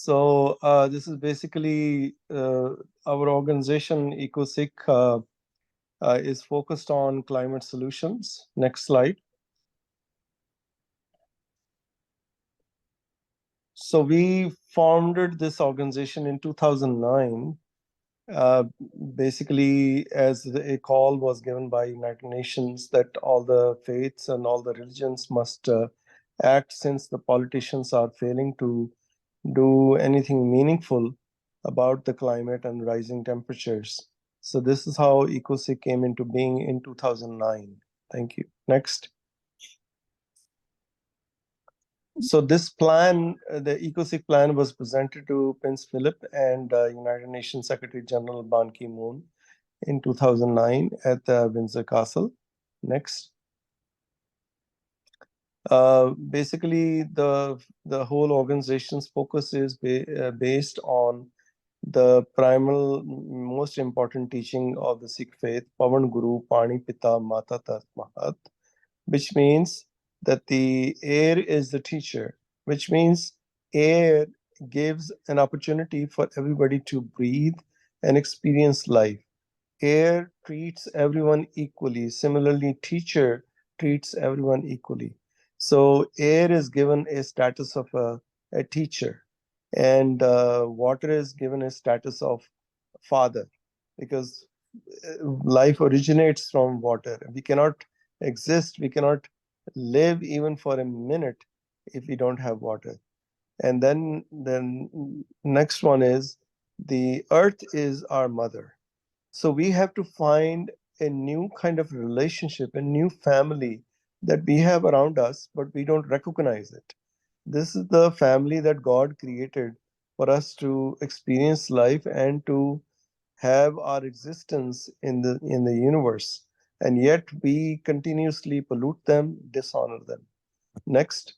So this is basically our organization, EcoSIC, is focused on climate solutions. Next slide. So we founded this organization in 2009, uh, basically as a call was given by United Nations that all the faiths and all the religions must act, since the politicians are failing to do anything meaningful about the climate and rising temperatures. So this is how EcoSig came into being in 2009. Thank you. Next. So this plan, the EcoSig plan, was presented to Prince Philip and United Nations Secretary General Ban Ki-moon in 2009 at Windsor Castle. Next. Basically, the whole organization's focus is based on the primal, most important teaching of the Sikh faith, Pavan Guru Pani Pita Mata Tat Mahat, which means that the air is the teacher, which means air gives an opportunity for everybody to breathe and experience life. Air treats everyone equally. Similarly, teacher treats everyone equally. So air is given a status of a teacher, and water is given a status of father, because life originates from water. We cannot exist, we cannot live even for a minute if we don't have water. And then next one is the earth is our mother. So we have to find a new kind of relationship, a new family that we have around us, but we don't recognize it. This is the family that God created for us to experience life and to have our existence in the universe. And yet we continuously pollute them, dishonor them. Next.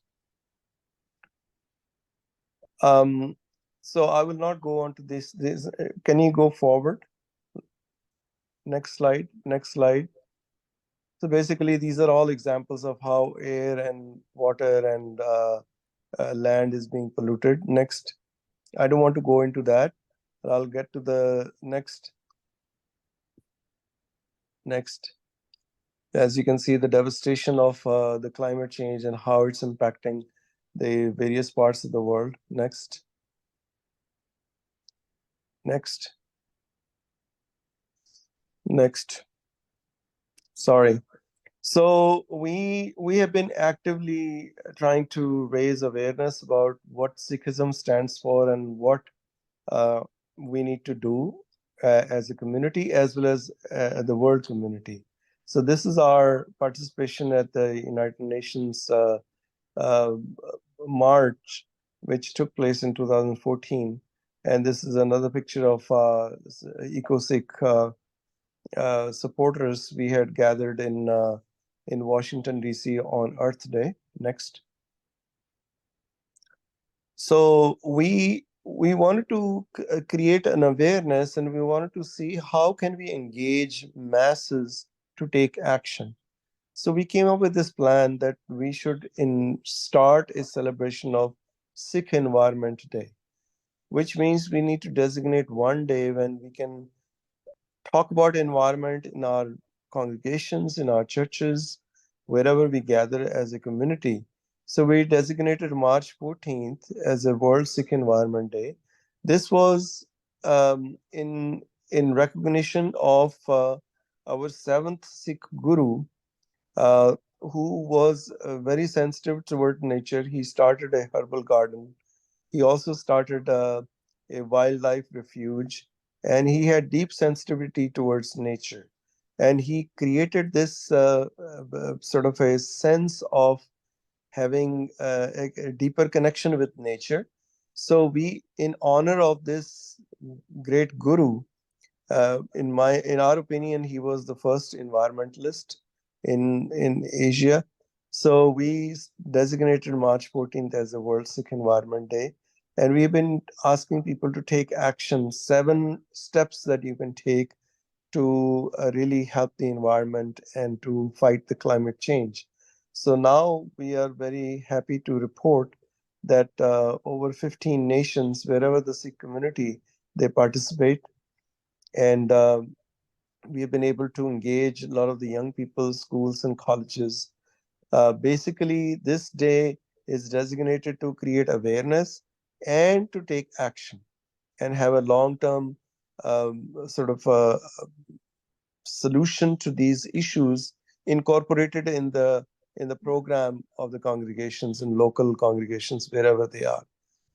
So I will not go on to this. Can you go forward? Next slide. Next slide. So basically, these are all examples of how air and water and land is being polluted. Next. I don't want to go into that. I'll get to the next. Next. As you can see, the devastation of the climate change and how it's impacting the various parts of the world. Next. Next. Next. Sorry. So we have been actively trying to raise awareness about what Sikhism stands for and what uh, we need to do as a community, as well as the world community. So this is our participation at the United Nations uh, March, which took place in 2014. And this is another picture of EcoSig supporters we had gathered in Washington, D.C. on Earth Day. Next. So we wanted to create an awareness, and we wanted to see how can we engage masses to take action. So we came up with this plan that we should start a celebration of Sikh Environment Day, which means we need to designate one day when we can talk about environment in our congregations, in our churches, wherever we gather as a community. So we designated March 14th as a World Sikh Environment Day. This was in recognition of our seventh Sikh Guru, who was very sensitive toward nature. He started a herbal garden. He also started a wildlife refuge, and he had deep sensitivity towards nature. And he created this sort of a sense of having a deeper connection with nature. So we, in honor of this great guru, in our opinion, he was the first environmentalist in Asia. So we designated March 14th as the World Sikh Environment Day, and we've been asking people to take action, 7 steps that you can take to really help the environment and to fight the climate change. So now we are very happy to report that over 15 nations, wherever the Sikh community they participate, and we have been able to engage a lot of the young people, schools and colleges. Basically, this day is designated to create awareness and to take action and have a long-term sort of solution to these issues incorporated in the program of the congregations and local congregations wherever they are.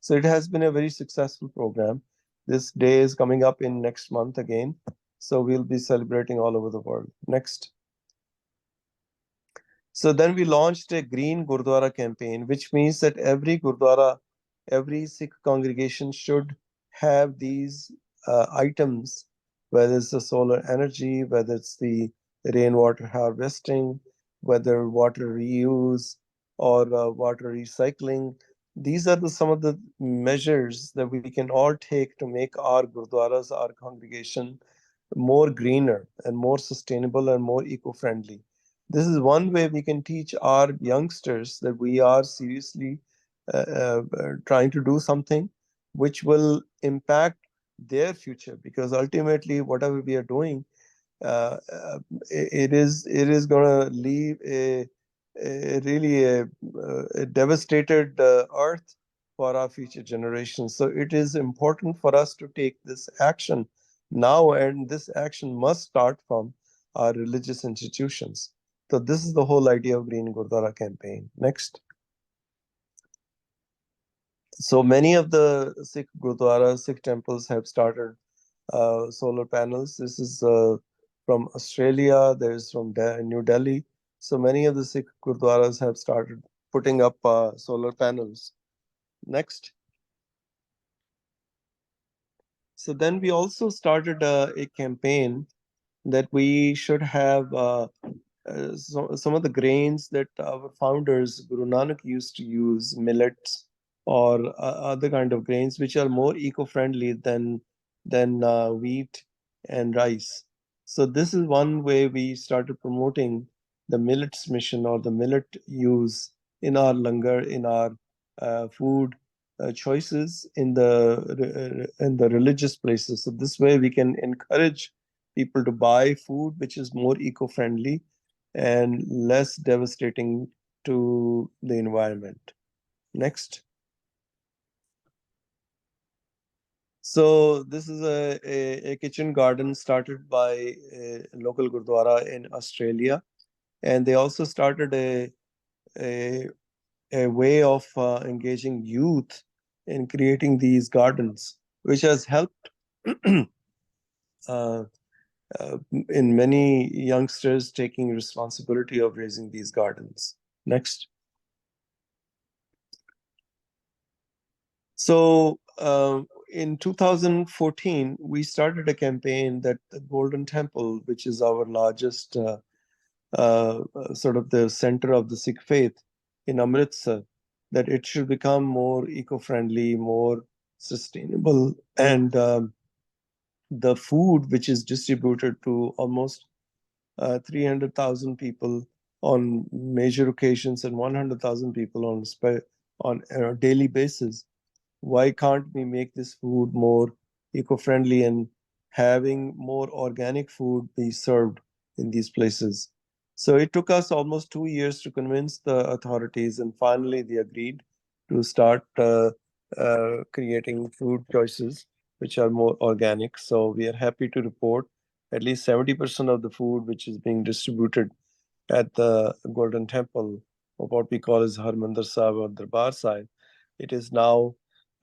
So it has been a very successful program. This day is coming up in next month again, so we'll be celebrating all over the world. Next. So then we launched a Green Gurdwara campaign, which means that every Gurdwara, every Sikh congregation should have these items, whether it's the solar energy, whether it's the rainwater harvesting, whether water reuse or water recycling. These are some of the measures that we can all take to make our Gurdwaras, our congregation, more greener and more sustainable and more eco-friendly. This is one way we can teach our youngsters that we are seriously trying to do something which will impact their future, because ultimately whatever we are doing, uh, uh, it is going to leave a really a devastated earth for our future generations. So it is important for us to take this action now, and this action must start from our religious institutions. So this is the whole idea of Green Gurdwara campaign. Next. So many of the Sikh Gurdwaras, Sikh temples have started solar panels. This is from Australia, there's from New Delhi. So many of the Sikh Gurdwaras have started putting up solar panels. Next. So then we also started a campaign that we should have some of the grains that our founders, Guru Nanak, used to use, millets or other kind of grains, which are more eco-friendly than wheat and rice. So this is one way we started promoting the millets mission or the millet use in our langar, in our food choices in the religious places. So this way we can encourage people to buy food which is more eco-friendly and less devastating to the environment. Next. So this is a kitchen garden started by a local Gurdwara in Australia, and they also started a, a way of engaging youth in creating these gardens, which has helped uh, in many youngsters taking responsibility of raising these gardens. Next. So in 2014, we started a campaign that the Golden Temple, which is our largest sort of the center of the Sikh faith in Amritsar, that it should become more eco-friendly, more sustainable, and the food which is distributed to almost 300,000 people on major occasions and 100,000 people on a daily basis. Why can't we make this food more eco-friendly and having more organic food be served in these places? So it took us almost 2 years to convince the authorities, and finally they agreed to start creating food choices which are more organic. So we are happy to report at least 70% of the food which is being distributed at the Golden Temple, or what we call as Harmandir Sahib or Darbar Sahib, it is now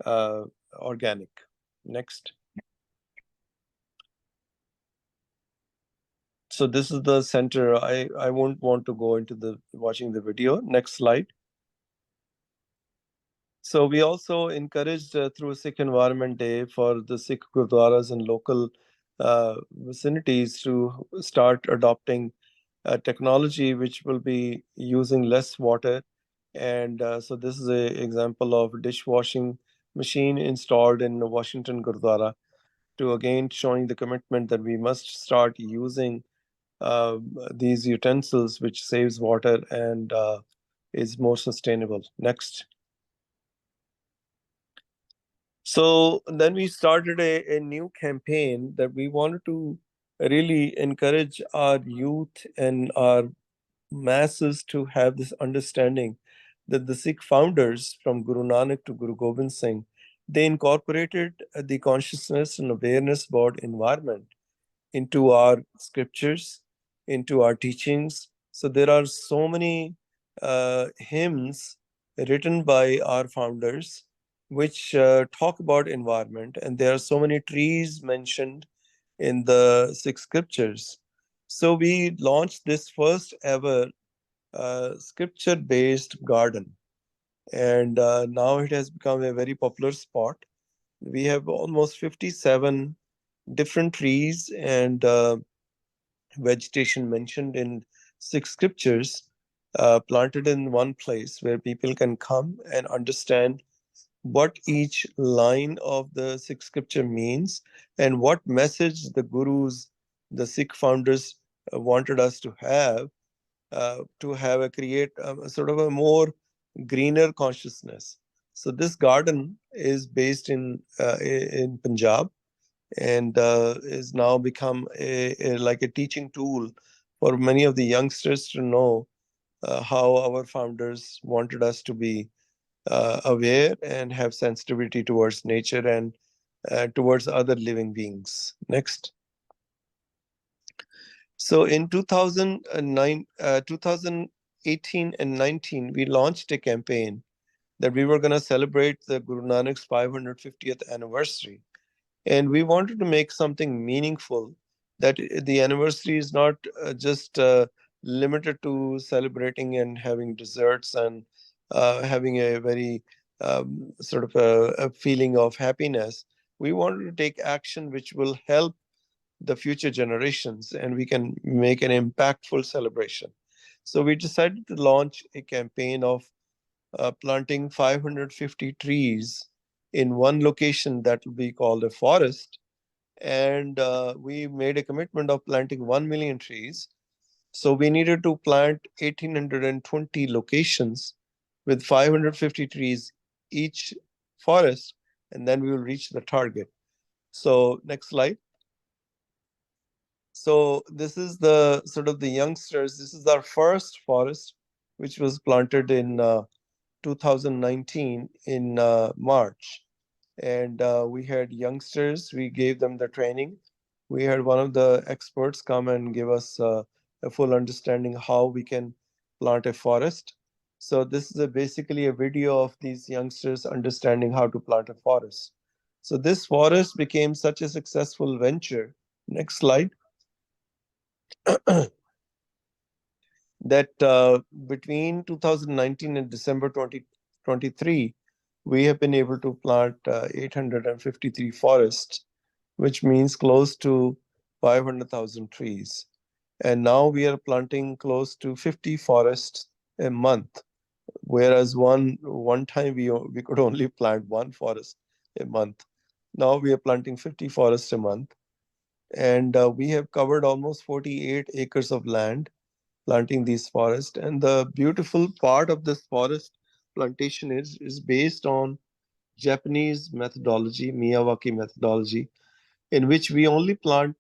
uh, organic. Next. So this is the center. I won't want to go into the watching the video. Next slide. So we also encouraged through Sikh Environment Day for the Sikh Gurdwaras and local vicinities to start adopting technology which will be using less water. And so this is an example of dishwashing machine installed in Washington Gurdwara, to again showing the commitment that we must start using these utensils which saves water and is more sustainable. Next. So then we started a new campaign that we wanted to really encourage our youth and our masses to have this understanding that the Sikh founders, from Guru Nanak to Guru Gobind Singh, they incorporated the consciousness and awareness about environment into our scriptures, into our teachings. So there are so many hymns written by our founders which talk about environment, and there are so many trees mentioned in the six scriptures. So we launched this first ever scripture based garden, and now it has become a very popular spot. We have almost 57 different trees and vegetation mentioned in six scriptures, planted in one place where people can come and understand what each line of the Sikh scripture means and what message the gurus, the Sikh founders wanted us to have a create sort of a more greener consciousness. So this garden is based in Punjab, and is now become like a teaching tool for many of the youngsters to know how our founders wanted us to be aware and have sensitivity towards nature and towards other living beings. Next. So in 2018 and 19, we launched a campaign that we were going to celebrate the Guru Nanak's 550th anniversary. And we wanted to make something meaningful, that the anniversary is not just limited to celebrating and having desserts and having a very sort of a feeling of happiness. We wanted to take action which will help the future generations, and we can make an impactful celebration. So we decided to launch a campaign of planting 550 trees in one location that will be called a forest. And we made a commitment of planting 1 million trees. So we needed to plant 1,820 locations with 550 trees each forest, and then we will reach the target. So next slide. So this is the sort of the youngsters. This is our first forest, which was planted in 2019 in March. And we had youngsters. We gave them the training. We had one of the experts come and give us a full understanding how we can plant a forest. So this is basically a video of these youngsters understanding how to plant a forest. So this forest became such a successful venture. Next slide. That between 2019 and December 2023, we have been able to plant 853 forests, which means close to 500,000 trees. And now we are planting close to 50 forests a month, whereas one time we could only plant one forest a month. Now we are planting 50 forests a month, and we have covered almost 48 acres of land planting these forests. And the beautiful part of this forest plantation is based on Japanese methodology, Miyawaki methodology, in which we only plant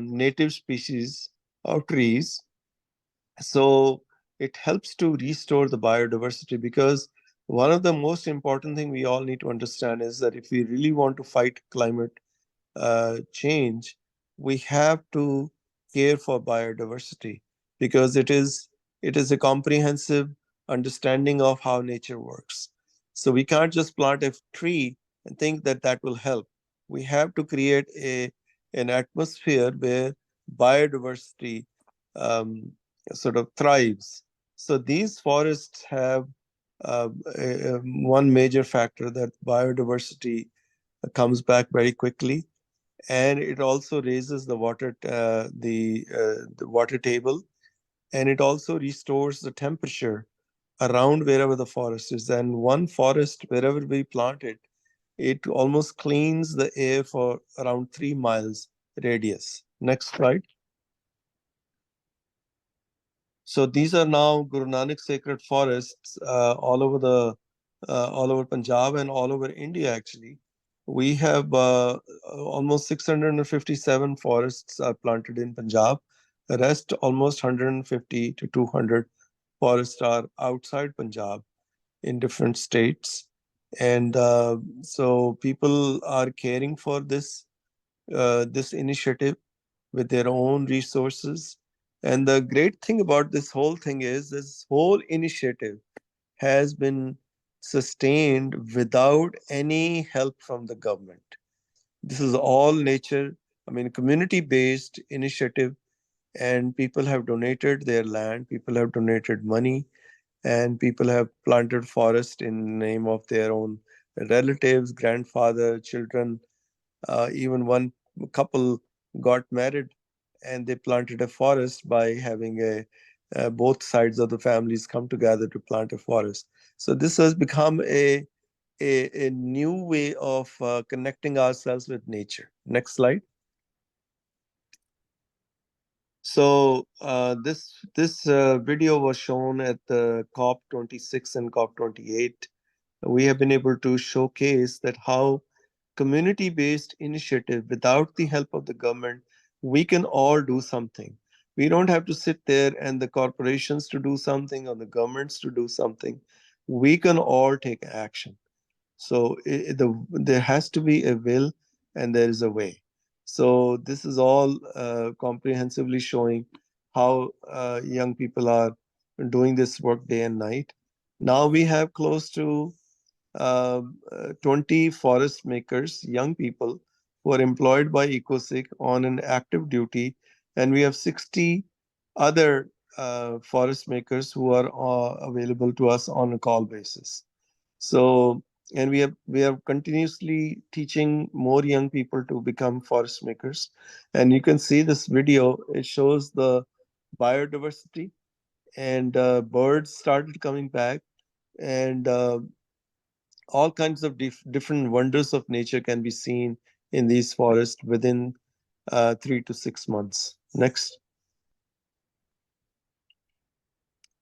native species of trees. So it helps to restore the biodiversity, because one of the most important thing we all need to understand is that if we really want to fight climate change, we have to care for biodiversity, because it is a comprehensive understanding of how nature works. So we can't just plant a tree and think that that will help. We have to create an atmosphere where biodiversity um, sort of thrives. So these forests have one major factor, that biodiversity comes back very quickly, and it also raises the water table, and it also restores the temperature around wherever the forest is. And one forest, wherever we plant it almost cleans the air for around 3 miles radius. Next slide. So these are now Guru Nanak sacred forests all over Punjab and all over India, actually. We have almost 657 forests are planted in Punjab. The rest, almost 150 to 200 forests are outside Punjab in different states. And so people are caring for this initiative with their own resources. And the great thing about this whole thing is this whole initiative has been sustained without any help from the government. This is all nature, I mean, community based initiative, and people have donated their land, people have donated money, and people have planted forest in name of their own relatives, grandfather, children. Even one couple got married and they planted a forest by having a both sides of the families come together to plant a forest. So this has become a new way of connecting ourselves with nature. Next slide. So this video was shown at the COP26 and COP28. We have been able to showcase that how community-based initiative without the help of the government, we can all do something. We don't have to sit there and the corporations to do something or the governments to do something. We can all take action. So there has to be a will and there is a way. So this is all comprehensively showing how young people are doing this work day and night. Now we have close to 20 forest makers, young people who are employed by EcoSig on an active duty, and we have 60 other forest makers who are available to us on a call basis. So, and we are continuously teaching more young people to become forest makers. And you can see this video, it shows the biodiversity, and birds started coming back, and all kinds of different wonders of nature can be seen in these forests within 3 to 6 months. Next.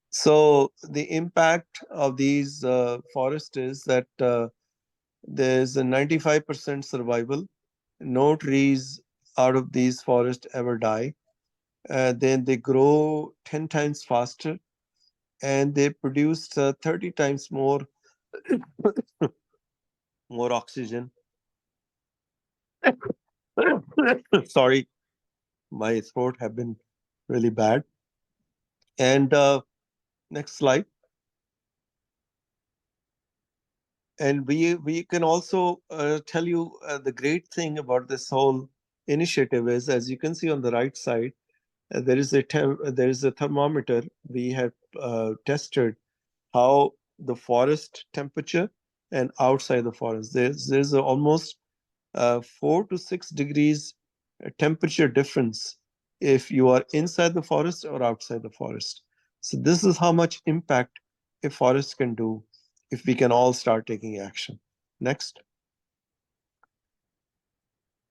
So the impact of these forests is that there's a 95% survival. No trees out of these forests ever die. Then they grow 10 times faster, and they produce 30 times more oxygen. Sorry, my throat have been really bad. And next slide. And we can also tell you the great thing about this whole initiative is, as you can see on the right side, there is a thermometer. We have tested how the forest temperature and outside the forest. There's almost 4 to 6 degrees temperature difference if you are inside the forest or outside the forest. So this is how much impact a forest can do if we can all start taking action. Next.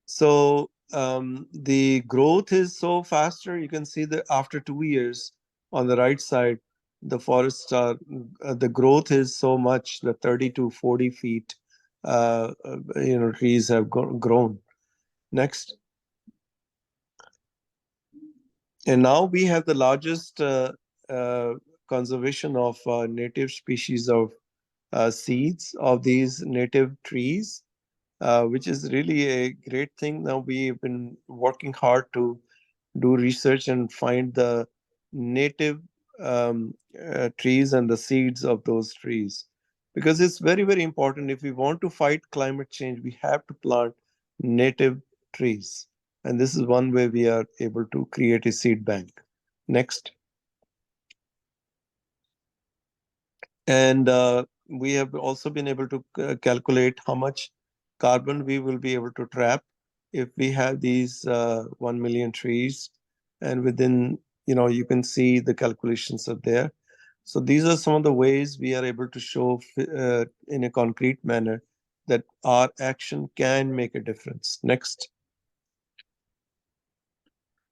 So the growth is so faster. You can see that after 2 years on the right side, the forests are, the growth is so much that 30 to 40 feet, trees have grown. Next. And now we have the largest uh, conservation of native species of seeds of these native trees, which is really a great thing. Now we've been working hard to do research and find the native trees and the seeds of those trees, because it's very, very important. If we want to fight climate change, we have to plant native trees. And this is one way we are able to create a seed bank. Next. And we have also been able to calculate how much carbon we will be able to trap if we have these 1 million trees. And within, you can see the calculations are there. So these are some of the ways we are able to show in a concrete manner that our action can make a difference. Next.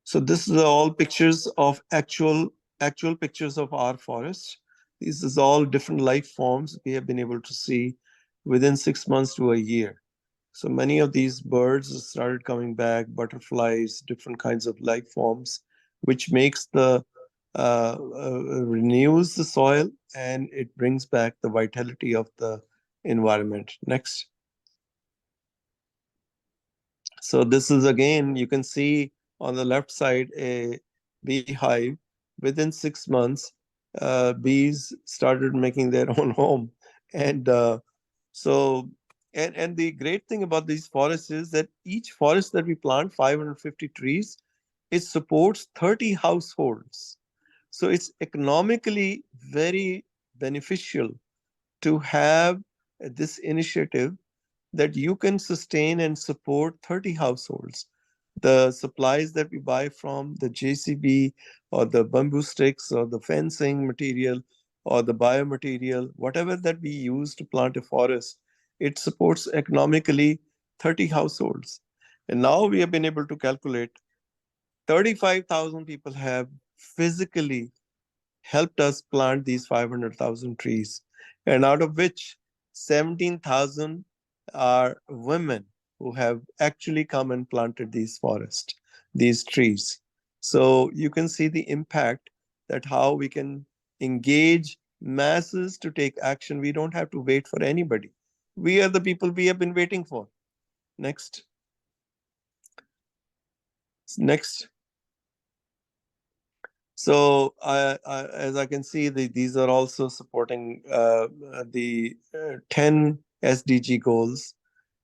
So this is all pictures of actual pictures of our forests. This is all different life forms we have been able to see within 6 months to a year. So many of these birds started coming back, butterflies, different kinds of life forms, which makes the renews the soil, and it brings back the vitality of the environment. Next. So this is again, you can see on the left side a beehive. Within 6 months, bees started making their own home, and so and the great thing about these forests is that each forest that we plant, 550 trees, it supports 30 households. So it's economically very beneficial to have this initiative that you can sustain and support 30 households. The supplies that we buy from the JCB or the bamboo sticks or the fencing material or the biomaterial, whatever that we use to plant a forest, it supports economically 30 households. And now we have been able to calculate 35,000 people have physically helped us plant these 500,000 trees, and out of which 17,000 are women who have actually come and planted these forests, these trees. So you can see the impact, that how we can engage masses to take action. We don't have to wait for anybody. We are the people we have been waiting for. Next. Next. So, as I can see, these are also supporting the 10 SDG goals.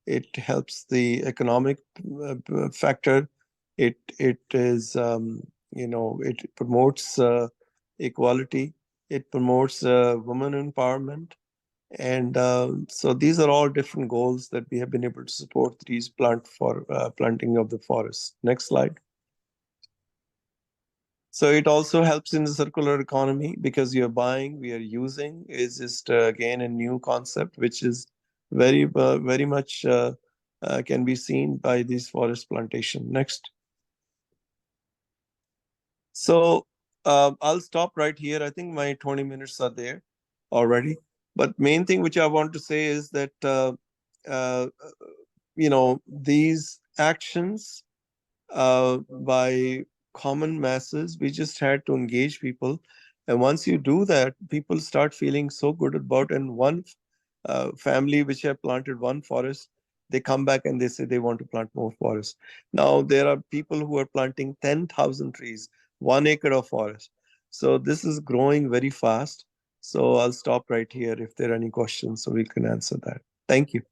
It helps the economic factor. It is it promotes equality. It promotes women empowerment, and so these are all different goals that we have been able to support these planting of the forest. Next slide. So it also helps in the circular economy, because you're buying, we are using is just again a new concept, which is very much can be seen by these forest plantation. Next. So I'll stop right here. I think my 20 minutes are there already. But main thing which I want to say is that uh, these actions by common masses. We just had to engage people. And once you do that, people start feeling so good about. And one family which have planted one forest, they come back and they say they want to plant more forests. Now there are people who are planting 10,000 trees, 1 acre of forest. So this is growing very fast. So I'll stop right here if there are any questions so we can answer that. Thank you.